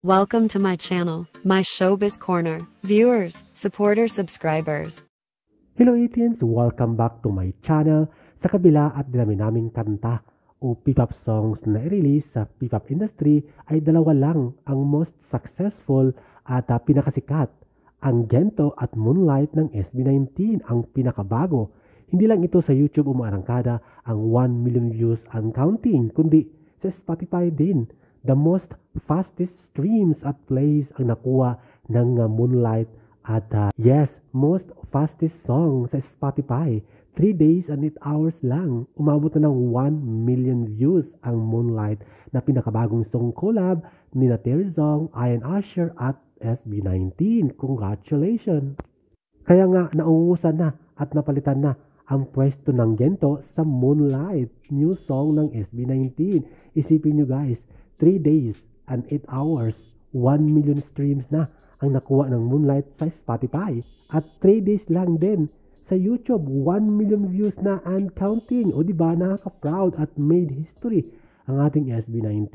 Welcome to my channel, my Showbiz Corner. Viewers, supporters, subscribers. Hello Etians! Welcome back to my channel. Sa kabila at dinami naming kanta o P-pop songs na i-release sa P-pop industry ay dalawa lang ang most successful at pinakasikat. Ang Gento at Moonlight ng SB19 ang pinakabago. Hindi lang ito sa YouTube umaarangkada ang 1 million views and counting, kundi sa Spotify din. The most fastest streams at plays ang nakuha ng Moonlight at yes, most fastest song sa Spotify. 3 days and 8 hours lang. Umabot na ng 1 million views ang Moonlight na pinakabagong song collab ni Terry Zong, Ian Usher at SB19. Congratulations! Kaya nga naungusan na at napalitan na ang pwesto ng Gento sa Moonlight, new song ng SB19. Isipin nyo guys, 3 days and 8 hours, 1 million streams na ang nakuha ng Moonlight sa Spotify. At 3 days lang din sa YouTube, 1 million views na and counting. O diba, nakaka-proud at made history ang ating SB19.